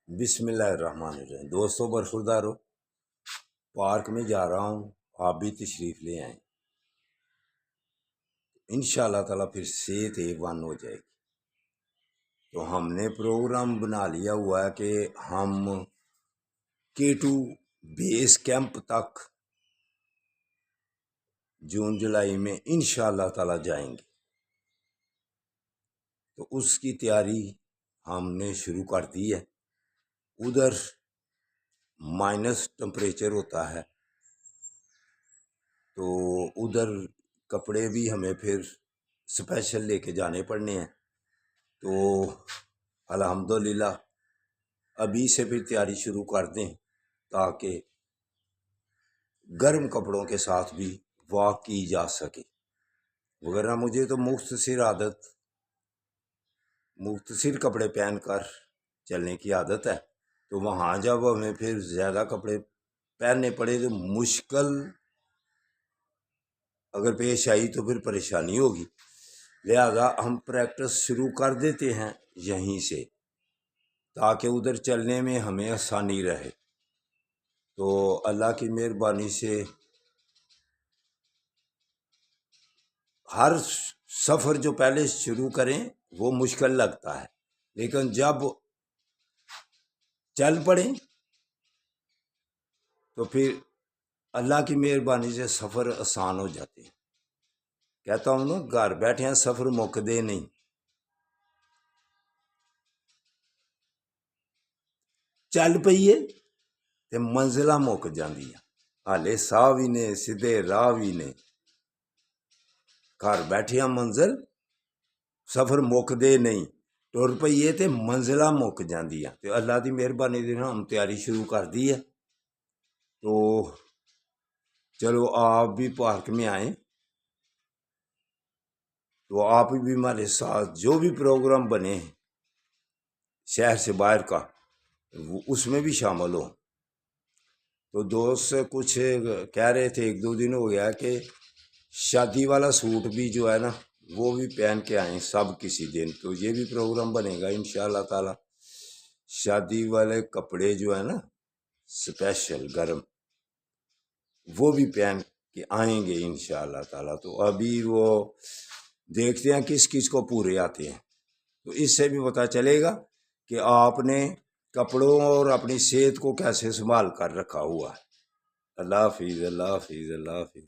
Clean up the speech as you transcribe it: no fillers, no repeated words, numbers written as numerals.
بسم اللہ الرحمن الرحیم۔ دوستوں برخوردارو، پارک میں جا رہا ہوں، آپ بھی تشریف لے آئیں۔ انشاءاللہ تعالیٰ پھر صحت ایوان ہو جائے گی۔ تو ہم نے پروگرام بنا لیا ہوا ہے کہ ہم K2 بیس کیمپ تک جون جولائی میں انشاءاللہ تعالیٰ جائیں گے۔ تو اس کی تیاری ہم نے شروع کر دی ہے۔ ادھر مائنس ٹمپریچر ہوتا ہے، تو ادھر کپڑے بھی ہمیں پھر سپیشل لے کے جانے پڑنے ہیں۔ تو الحمدللہ ابھی سے پھر تیاری شروع کر دیں تاکہ گرم کپڑوں کے ساتھ بھی واک کی جا سکے۔ وغیرہ مجھے تو مختصر کپڑے پہن کر چلنے کی عادت ہے، تو وہاں جب ہمیں پھر زیادہ کپڑے پہننے پڑے تو مشکل اگر پیش آئی تو پھر پریشانی ہوگی۔ لہذا ہم پریکٹس شروع کر دیتے ہیں یہیں سے تاکہ ادھر چلنے میں ہمیں آسانی رہے۔ تو اللہ کی مہربانی سے ہر سفر جو پہلے شروع کریں وہ مشکل لگتا ہے، لیکن جب چل پڑیں تو پھر اللہ کی مہربانی سے سفر آسان ہو جاتے ہیں۔ کہتا ہوں نا، گھر بیٹھے ہیں سفر مکدے نہیں۔ چل پئیے تے منزلہ مک جاندیاں، ہالے ساہ بھی نے سیدھے راہ بھی نے۔ گھر بیٹھے ہیں منزل سفر مکدے نہیں، ٹر پئیے تے منزلہ مک جاندیاں۔ تے اللہ دی مہربانی دے نال ہم تیاری شروع کر دی ہے۔ تو چلو آپ بھی پارک میں آئیں، تو آپ بھی ہمارے ساتھ جو بھی پروگرام بنے ہیں شہر سے باہر کا اس میں بھی شامل ہوں۔ تو دوست کچھ کہہ رہے تھے، ایک دو دن ہو گیا کہ شادی والا سوٹ بھی جو ہے نا وہ بھی پہن کے آئیں سب کسی دن، تو یہ بھی پروگرام بنے گا انشاءاللہ تعالی۔ شادی والے کپڑے جو ہے نا سپیشل گرم، وہ بھی پہن کے آئیں گے انشاءاللہ تعالی۔ تو ابھی وہ دیکھتے ہیں کس کس کو پورے آتے ہیں، تو اس سے بھی پتہ چلے گا کہ آپ نے کپڑوں اور اپنی صحت کو کیسے سنبھال کر رکھا ہوا ہے۔ اللہ حافظ، اللہ حافظ، اللہ حافظ۔